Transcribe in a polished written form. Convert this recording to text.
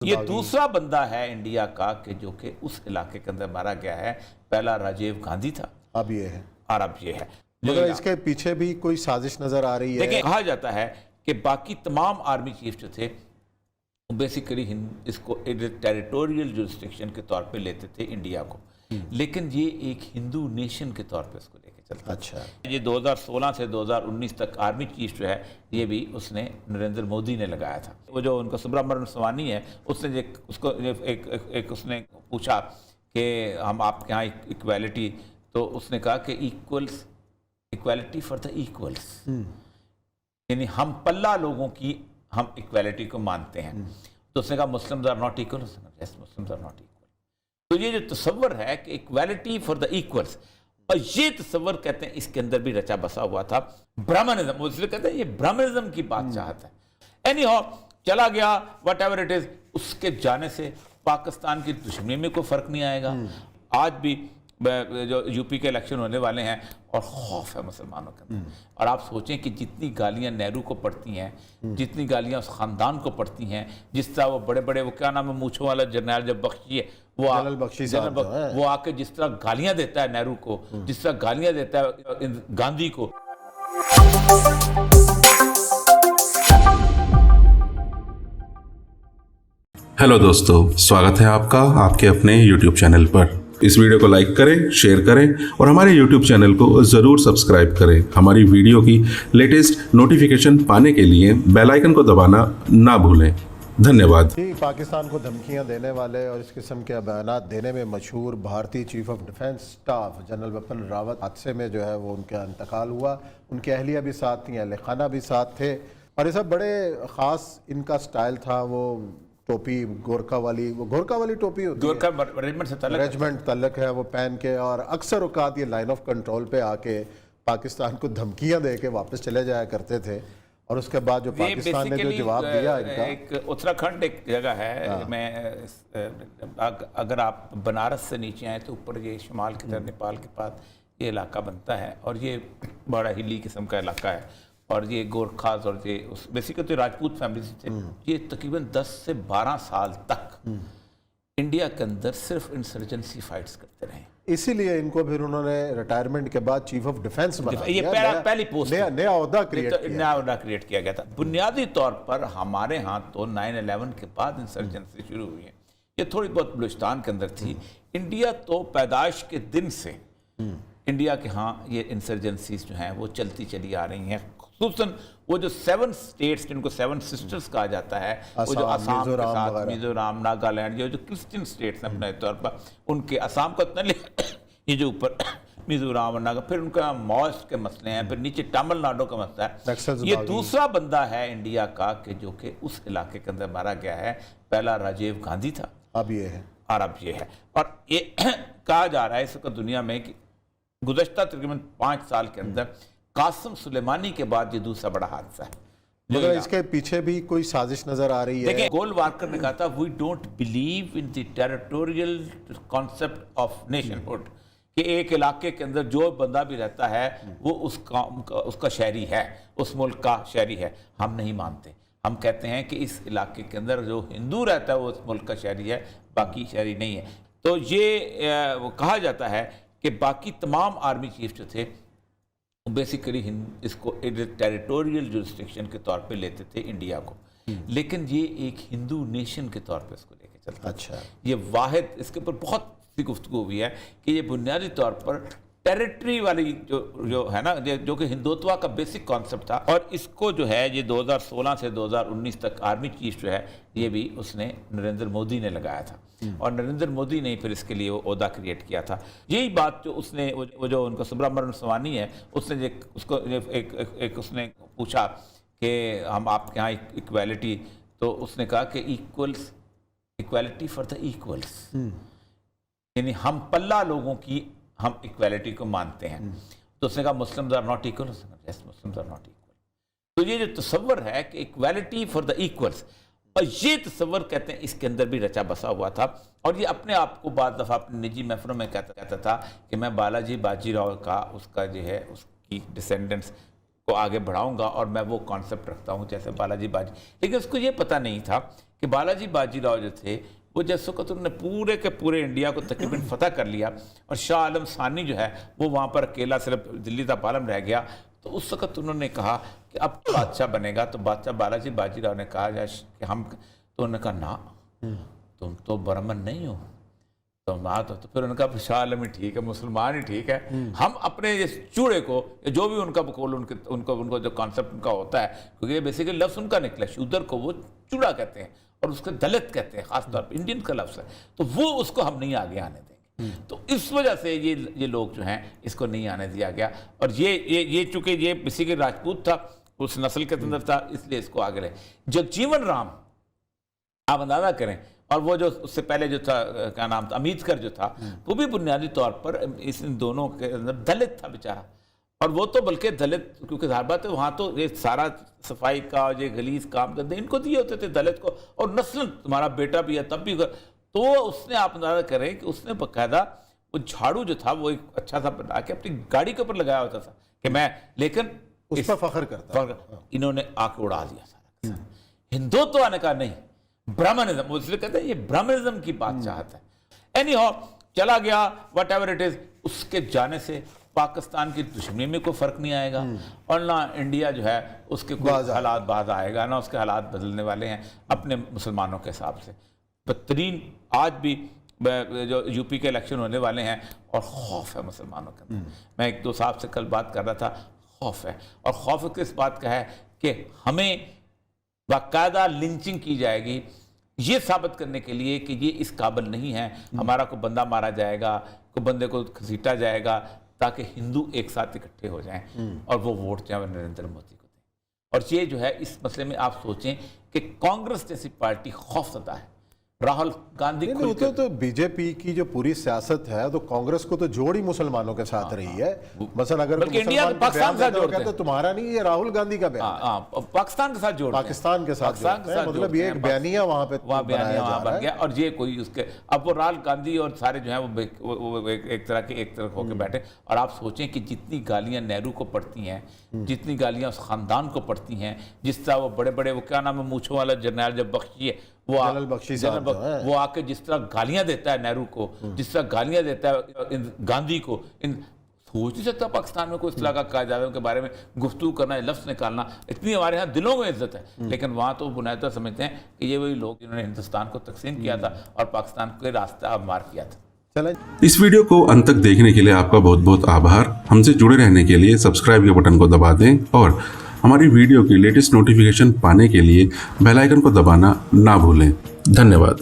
ये दूसरा बंदा है इंडिया का कि जो कि उस इलाके के अंदर मारा गया है। पहला राजीव गांधी था, अब ये है, और अब ये है। मगर इसके पीछे भी कोई साजिश नजर आ रही है। देखिए, कहा जाता है कि बाकी तमाम आर्मी चीफ जो थे बेसिकली इसको टेरिटोरियल जुरिस्डिक्शन के तौर पे लेते थे इंडिया को, लेकिन ये एक हिंदू नेशन के तौर पे उसको लेके चलता। अच्छा, ये 2016 से 2019 तक आर्मी चीफ जो है ये भी उसने नरेंद्र मोदी ने लगाया था। वो जो उनका सुब्रमण्यम स्वामी है उसने उसको एक उसने पूछा कि हम आपके यहाँ इक्वालिटी, तो उसने कहा कि इक्वालिटी फॉर द इक्वल्स, यानी हम पल्ला लोगों की हम इक्वालिटी को मानते हैं। तो उसने कहा Muslims are not equal, yes Muslims are not equal. तो ये जो तस्वर है कि इक्वालिटी फॉर द इक्वल्स, और ये तस्वर कहते हैं इसके अंदर भी रचा बसा हुआ था ब्राह्मणिज्म। वो इसलिए कहते हैं ये ब्राह्मणिज्म की बात चाहता है। एनी हाउ चला गया, वट एवर इट इज, उसके जाने से पाकिस्तान की दुश्मनी में कोई फर्क नहीं आएगा। आज भी जो यूपी के इलेक्शन होने वाले हैं और खौफ है मुसलमानों के अंदर। और आप सोचें कि जितनी गालियां नेहरू को पड़ती हैं, जितनी गालियां उस खानदान को पड़ती हैं, जिस तरह वो बड़े बड़े, वो क्या नाम है, मूछों वाला जरनैल जब बख्शी है, वो आके जिस तरह गालियां देता है नेहरू को, जिस तरह गालियां देता है गांधी को। हेलो दोस्तों, स्वागत है आपका आपके अपने YouTube चैनल पर। इस वीडियो को लाइक करें, शेयर करें और हमारे YouTube चैनल को ज़रूर सब्सक्राइब करें। हमारी वीडियो की लेटेस्ट नोटिफिकेशन पाने के लिए बेल आइकन को दबाना ना भूलें। धन्यवाद। पाकिस्तान को धमकियां देने वाले और इस किस्म के बयानात देने में मशहूर भारतीय chief of defence staff general Bipin Rawat हादसे में जो है वो उनका इंतकाल हुआ। उनकी अहलिया भी साथ थी, अहल खाना भी साथ थे, और ये सब बड़े ख़ास इनका स्टाइल था। वो टोपी गोरखा वाली टोपी होती है, रेजिमेंट तलक है, वो पहन के, और अक्सर औकात ये लाइन ऑफ कंट्रोल पे आके पाकिस्तान को धमकियां दे के वापस चले जाया करते थे। और उसके बाद जो पाकिस्तान ने जो जवाब दिया इनका, एक उत्तराखंड एक जगह है, मैं अगर आप बनारस से नीचे आए तो ऊपर ये शुमाल की तरफ नेपाल के पास ये इलाका बनता है, और ये बड़ा हिली किस्म का इलाका है। और ये गोरखास और ये बेसिकली तो राजपूत फैमिली से थे। ये तकरीबन 10 से 12 साल तक इंडिया के अंदर सिर्फ इंसर्जेंसी फाइट्स करते रहे। इसीलिए इनको फिर उन्होंने रिटायरमेंट के बाद चीफ ऑफ डिफेंस बना ये पहली पोस्ट, नया ओहदा क्रिएट किया गया था। बुनियादी तौर पर हमारे यहाँ तो 9/11 के बाद इंसर्जेंसी शुरू हुई है। ये थोड़ी बहुत बलूचिस्तान के अंदर थी। इंडिया तो पैदाइश के दिन से इंडिया के यहाँ ये इंसर्जेंसीज जो हैं वो चलती चली आ रही हैं। खुसूसन वो जो 7 स्टेट्स जिनको 7 सिस्टर्स कहा जाता है, वो जो असम के साथ मिजोरम, नागालैंड, ये जो क्रिश्चियन स्टेट्स हैं अपने तौर पर, उनके असम का इतना ये जो ऊपर मिजोरम और नागा, फिर उनका मॉस्ट के मसले हैं, फिर नीचे तमिलनाडु का मसला है। ये दूसरा बंदा है इंडिया का कि जो कि उस इलाके के अंदर मारा गया है। पहला राजीव गांधी था, अब ये है, और अब ये है। और ये कहा जा रहा है इस वक्त दुनिया में कि गुज़श्ता तकरीबन 5 साल के अंदर कासिम सुलेमानी के बाद ये दूसरा बड़ा हादसा है। मगर इसके पीछे भी कोई साजिश नजर आ रही है। देखिए, गोलवारकर ने कहा था, we don't believe in the territorial concept of nationhood, कि एक इलाके के अंदर जो बंदा भी रहता है वो उसका शहरी है, उस मुल्क का शहरी है। हम नहीं मानते। हम कहते हैं कि इस इलाके के अंदर जो हिंदू रहता है वो उस मुल्क का शहरी है, बाकी शहरी नहीं है। तो ये वो कहा जाता है कि बाकी तमाम आर्मी चीफ जो थे बेसिकली इसको टेरिटोरियल जुरिस्डिक्शन के तौर पे लेते थे इंडिया को, लेकिन ये एक हिंदू नेशन के तौर पे उसको लेके चलता। अच्छा, ये वाहिद, इसके ऊपर बहुत सी गुफ्तगू हुई है कि ये बुनियादी तौर पर टेरिटरी वाली जो है ना, जो कि हिंदुत्व का बेसिक कॉन्सेप्ट था। और इसको जो है ये 2016 से 2019 तक आर्मी चीफ जो है ये भी उसने नरेंद्र मोदी ने लगाया था, और नरेंद्र मोदी ने फिर इसके लिए वो ओहदा क्रिएट किया था। यही बात जो उसने वो जो उनका सुब्रमण्यम स्वामी है उसने उसको उसने पूछा कि हम आपके यहाँ इक्वालिटी, तो उसने कहा कि इक्वालिटी फॉर द इक्वल्स, यानी हम पल्ला लोगों की हम इक्वालिटी को मानते हैं। तो उसने कहा Muslims are not equal, yes Muslims are not equal. तो ये जो तस्वर है कि इक्वालिटी फॉर द इक्वल्स, और ये तस्वर कहते हैं इसके अंदर भी रचा बसा हुआ था। और ये अपने आप को बाद दफ़ा अपने निजी महफिलों में कहता था कि मैं बालाजी बाजीराव का उसका जो है उसकी डिसेंडेंट्स को आगे बढ़ाऊंगा और मैं वो कॉन्सेप्ट रखता हूँ जैसे बालाजी बाजी। लेकिन उसको ये पता नहीं था कि बालाजी बाजीराव जो थे वो जैसे वक्त उन्होंने पूरे के पूरे इंडिया को तकरीबन फतह कर लिया और शाह आलम सानी जो है वो वहाँ पर अकेला सिर्फ दिल्ली का पालम रह गया, तो उस वक्त उन्होंने कहा कि अब तो बादशाह बनेगा। तो बादशाह बालाजी बाजीराव ने कहा कि हम, तो उन्होंने कहा ना तुम तो ब्राह्मण नहीं हो, तो फिर उनका शाह आलम ही ठीक है, मुसलमान ही ठीक है, हम अपने इस चूड़े को जो भी उनका बकौल उनको जो कॉन्सेप्ट उनका होता है, क्योंकि ये बेसिकली लफ्ज़ उनका निकला, शूदर को वो चूड़ा कहते हैं और उसके दलित कहते हैं, खासतौर पर इंडियन का लफ्ज़ है, तो वो उसको हम नहीं आगे आने देंगे। तो इस वजह से ये लोग जो हैं इसको नहीं आने दिया गया। और ये चूंकि ये बेसिकली राजपूत था, उस नस्ल के अंदर था, इसलिए इसको आगे रहे। जगजीवन राम आप अंदाजा करें, और वो जो उससे पहले जो था क्या नाम था अम्बेडकर जो था, वो भी बुनियादी तौर पर इन दोनों के अंदर दलित था बेचारा। और वो तो बल्कि दलित, क्योंकि धार बात है वहाँ तो ये सारा सफाई का ये गलीज काम करते इनको दिए होते थे दलित को, और नस्ल तुम्हारा बेटा भी है तब भी तो उसने आप अंदाजा करें कि उसने बाकायदा वो झाड़ू जो था वो एक अच्छा सा बना के अपनी गाड़ी के ऊपर लगाया होता था कि मैं, लेकिन उस पर फख्र करता। इन्होंने आके उड़ा दिया सारा। हिंदुत्व आने का नहीं, ब्राह्मणिज्म, वो इसलिए कहते हैं ये ब्राह्मणिज्म की बात चाहता है। एनी हाउ चला गया, वट एवर इट इज, उसके जाने से पाकिस्तान की दुश्मनी में कोई फर्क नहीं आएगा और ना इंडिया जो है उसके कोई हालात बाज आएगा, ना उसके हालात बदलने वाले हैं अपने मुसलमानों के हिसाब से। बदतरीन आज भी जो यूपी के इलेक्शन होने वाले हैं और खौफ है मुसलमानों के अंदर। मैं एक दो साहब से कल बात कर रहा था, खौफ है, और खौफ किस बात का है कि हमें बाकायदा लिंचिंग की जाएगी ये साबित करने के लिए कि ये इस काबिल नहीं है, हमारा को बंदा मारा जाएगा, को बंदे को घसीटा जाएगा ताकि हिंदू एक साथ इकट्ठे हो जाएं और वो वोट जो है नरेंद्र मोदी को दें। और ये जो है इस मसले में आप सोचें कि कांग्रेस जैसी पार्टी खौफजदा है, राहुल गांधी तो बीजेपी की जो पूरी सियासत है तो कांग्रेस को तो जोड़ी मुसलमानों के साथ रही है। मसलन अगर इंडिया पाकिस्तान के साथ जोड़ते हैं तो तुम्हारा नहीं, ये राहुल गांधी का बयान पाकिस्तान के साथ जोड़ते हैं, पाकिस्तान के साथ मतलब ये एक बयानिया वहां पे बन गया। और ये कोई उसके अब वो राहुल गांधी और सारे जो है वो एक तरह होकर बैठे। और आप सोचें कि जितनी गालियां नेहरू को पड़ती हैं, जितनी गालियां उस खानदान को पड़ती हैं, जिस तरह वो बड़े बड़े वो क्या नाम है मूछों वाला जरनैल जब बख्शी है वो आके जिस तरह गालियां देता है नेहरू को, जिस तरह गालियां देता है गांधी को, इन सोच नहीं सकता पाकिस्तान में कोई इस तरह का कायदारों के बारे में गुफ्तगू करना, लफ्ज़ निकालना। इतनी हमारे यहाँ दिलों में इज्जत है, लेकिन वहाँ तो बुनियादी समझते हैं कि ये वही लोग जिन्होंने हिंदुस्तान को तकसीम किया था और पाकिस्तान के रास्ता मार किया था। इस वीडियो को अंत तक देखने के लिए आपका बहुत बहुत आभार। हमसे जुड़े रहने के लिए सब्सक्राइब के बटन को दबा दें और हमारी वीडियो की लेटेस्ट नोटिफिकेशन पाने के लिए बेल आइकन को दबाना ना भूलें। धन्यवाद।